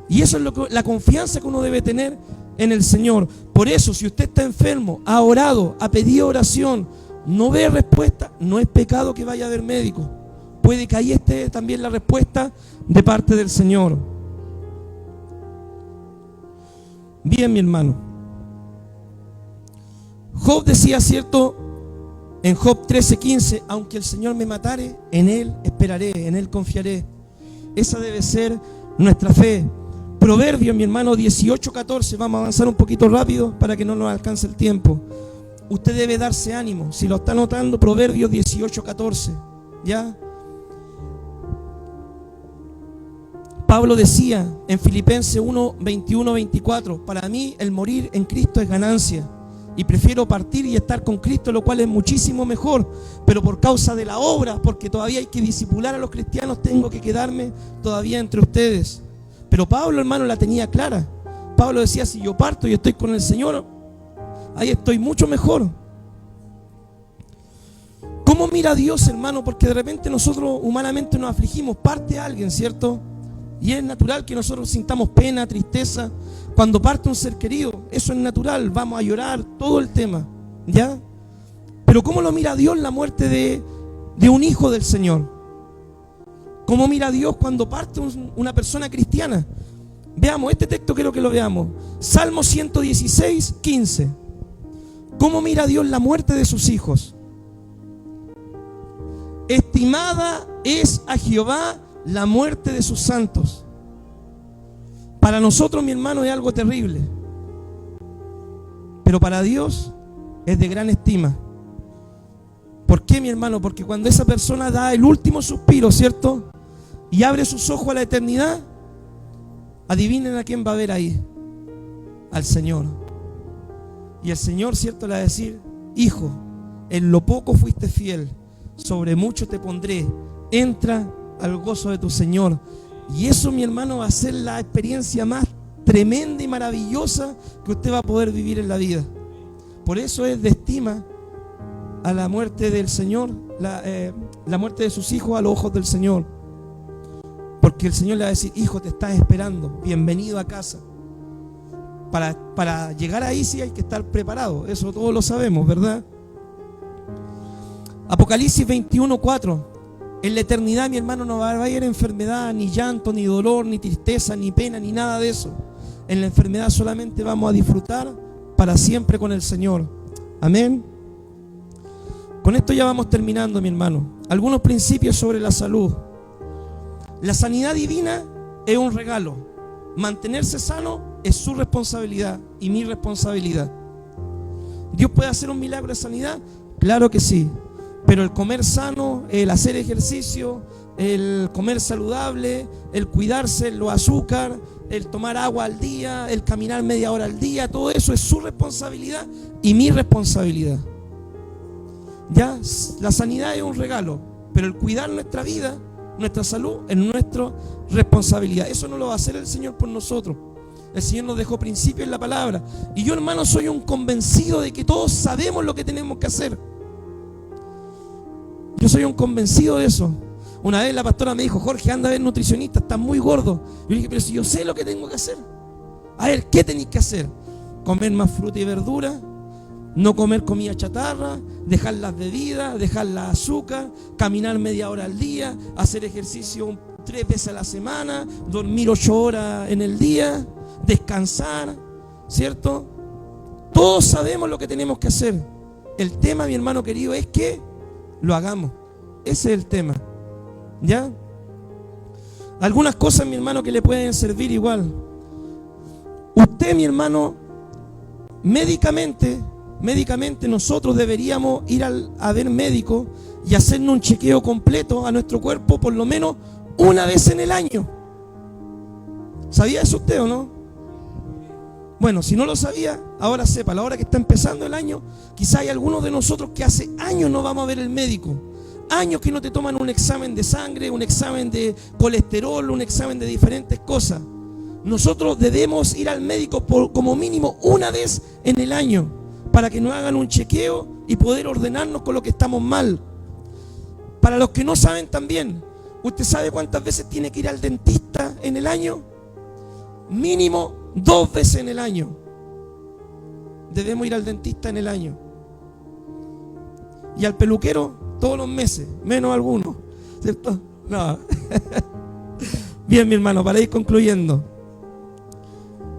Y eso es la confianza que uno debe tener en el Señor. Por eso, si usted está enfermo, ha orado, ha pedido oración, no ve respuesta, no es pecado que vaya a ver médico. Puede que ahí esté también la respuesta de parte del Señor. Bien, mi hermano. Job decía, ¿cierto? En Job 13:15, aunque el Señor me matare, en Él esperaré, en Él confiaré. Esa debe ser nuestra fe. Proverbios, mi hermano, 18:14. Vamos a avanzar un poquito rápido para que no nos alcance el tiempo. Usted debe darse ánimo. Si lo está notando, Proverbios 18:14. ¿Ya? Pablo decía en Filipenses 1:21-24, para mí el morir en Cristo es ganancia. Y prefiero partir y estar con Cristo, lo cual es muchísimo mejor. Pero por causa de la obra, porque todavía hay que discipular a los cristianos, tengo que quedarme todavía entre ustedes. Pero Pablo, hermano, la tenía clara. Pablo decía, si yo parto y estoy con el Señor, ahí estoy mucho mejor. ¿Cómo mira Dios, hermano? Porque de repente nosotros humanamente nos afligimos. Parte alguien, ¿cierto? Y es natural que nosotros sintamos pena, tristeza. Cuando parte un ser querido, eso es natural, vamos a llorar, todo el tema, ¿ya? Pero ¿cómo lo mira Dios la muerte de un hijo del Señor? ¿Cómo mira Dios cuando parte una persona cristiana? Veamos, este texto quiero que lo veamos. Salmo 116:15. ¿Cómo mira Dios la muerte de sus hijos? Estimada es a Jehová la muerte de sus santos. Para nosotros, mi hermano, es algo terrible. Pero para Dios es de gran estima. ¿Por qué, mi hermano? Porque cuando esa persona da el último suspiro, ¿cierto? Y abre sus ojos a la eternidad, adivinen a quién va a ver ahí. Al Señor. Y el Señor, ¿cierto?, le va a decir, hijo, en lo poco fuiste fiel, sobre mucho te pondré, entra al gozo de tu Señor. Y eso, mi hermano, va a ser la experiencia más tremenda y maravillosa que usted va a poder vivir en la vida. Por eso es de estima a la muerte del Señor, la muerte de sus hijos a los ojos del Señor. Porque el Señor le va a decir, hijo, te estás esperando, bienvenido a casa. Para llegar ahí sí hay que estar preparado, eso todos lo sabemos, ¿verdad? Apocalipsis 21:4. En la eternidad, mi hermano, no va a haber enfermedad, ni llanto, ni dolor, ni tristeza, ni pena, ni nada de eso. En la enfermedad solamente vamos a disfrutar para siempre con el Señor. Amén. Con esto ya vamos terminando, mi hermano. Algunos principios sobre la salud. La sanidad divina es un regalo. Mantenerse sano es su responsabilidad y mi responsabilidad. ¿Dios puede hacer un milagro de sanidad? Claro que sí. Pero el comer sano, el hacer ejercicio, el comer saludable, el cuidarse, los azúcar, el tomar agua al día, el caminar media hora al día, todo eso es su responsabilidad y mi responsabilidad. Ya, la sanidad es un regalo, pero el cuidar nuestra vida, nuestra salud, es nuestra responsabilidad. Eso no lo va a hacer el Señor por nosotros. El Señor nos dejó principios en la palabra. Y yo, hermano, soy un convencido de que todos sabemos lo que tenemos que hacer. Yo soy un convencido de eso. Una vez la pastora me dijo: Jorge, anda a ver nutricionista, estás muy gordo. Yo dije: pero si yo sé lo que tengo que hacer. A ver, ¿qué tenéis que hacer? Comer más fruta y verdura, no comer comida chatarra, dejar las bebidas, dejar la azúcar, caminar media hora al día, hacer ejercicio 3 veces a la semana, dormir 8 horas en el día, descansar, ¿cierto? Todos sabemos lo que tenemos que hacer. El tema, mi hermano querido, es que lo hagamos. Ese es el tema. ¿Ya? Algunas cosas, mi hermano, que le pueden servir igual. Usted, mi hermano, médicamente nosotros deberíamos ir a ver médico y hacernos un chequeo completo a nuestro cuerpo por lo menos una vez en el año. ¿Sabía eso usted o no? Bueno, si no lo sabía, ahora sepa. A la hora que está empezando el año, quizá hay algunos de nosotros que hace años no vamos a ver el médico. Años que no te toman un examen de sangre, un examen de colesterol, un examen de diferentes cosas. Nosotros debemos ir al médico como mínimo una vez en el año para que nos hagan un chequeo y poder ordenarnos con lo que estamos mal. Para los que no saben también, ¿usted sabe cuántas veces tiene que ir al dentista en el año? Mínimo 2 veces en el año. Debemos ir al dentista en el año. Y al peluquero todos los meses, menos algunos, ¿cierto? No. Bien, mi hermano, para ir concluyendo.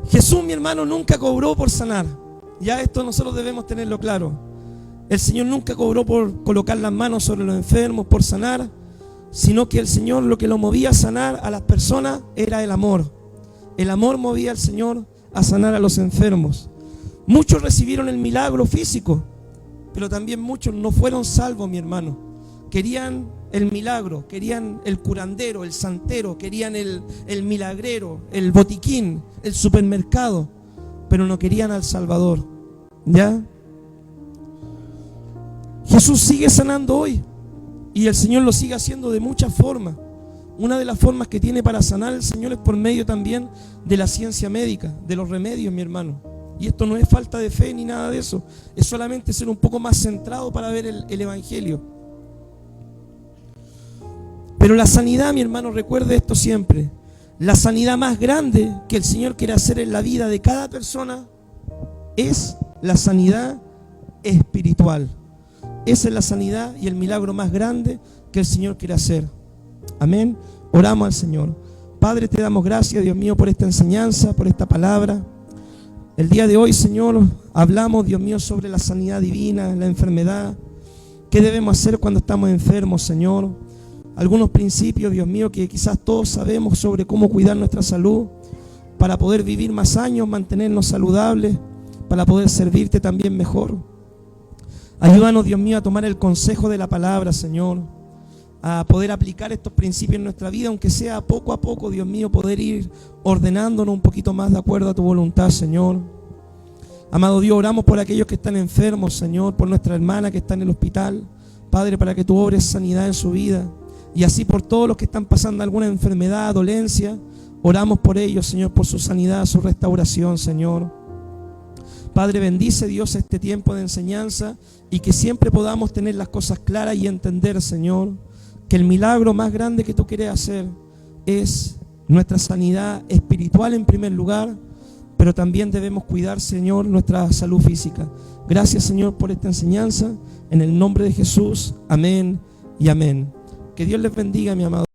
Jesús, mi hermano, nunca cobró por sanar. Ya esto nosotros debemos tenerlo claro. El Señor nunca cobró por colocar las manos sobre los enfermos, por sanar, sino que el Señor lo que lo movía a sanar a las personas era el amor. El amor movía al Señor a sanar a los enfermos. Muchos recibieron el milagro físico, pero también muchos no fueron salvos, mi hermano. Querían el milagro, querían el curandero, el santero, querían el milagrero, el botiquín, el supermercado, pero no querían al Salvador. ¿Ya? Jesús sigue sanando hoy y el Señor lo sigue haciendo de muchas formas. Una de las formas que tiene para sanar el Señor es por medio también de la ciencia médica, de los remedios, mi hermano. Y esto no es falta de fe ni nada de eso. Es solamente ser un poco más centrado para ver el Evangelio. Pero la sanidad, mi hermano, recuerde esto siempre. La sanidad más grande que el Señor quiere hacer en la vida de cada persona es la sanidad espiritual. Esa es la sanidad y el milagro más grande que el Señor quiere hacer. Amén. Oramos al Señor. Padre, te damos gracias, Dios mío, por esta enseñanza, por esta palabra. El día de hoy, Señor, hablamos, Dios mío, sobre la sanidad divina, la enfermedad. ¿Qué debemos hacer cuando estamos enfermos, Señor? Algunos principios, Dios mío, que quizás todos sabemos sobre cómo cuidar nuestra salud para poder vivir más años, mantenernos saludables, para poder servirte también mejor. Ayúdanos, Dios mío, a tomar el consejo de la palabra, Señor, a poder aplicar estos principios en nuestra vida, aunque sea poco a poco, Dios mío, poder ir ordenándonos un poquito más de acuerdo a tu voluntad, Señor. Amado Dios, oramos por aquellos que están enfermos, Señor, por nuestra hermana que está en el hospital, Padre, para que tú obres sanidad en su vida, y así por todos los que están pasando alguna enfermedad, dolencia, oramos por ellos, Señor, por su sanidad, su restauración, Señor. Padre, bendice, Dios, este tiempo de enseñanza y que siempre podamos tener las cosas claras y entender, Señor, que el milagro más grande que tú quieres hacer es nuestra sanidad espiritual en primer lugar, pero también debemos cuidar, Señor, nuestra salud física. Gracias, Señor, por esta enseñanza. En el nombre de Jesús, amén y amén. Que Dios les bendiga, mi amado.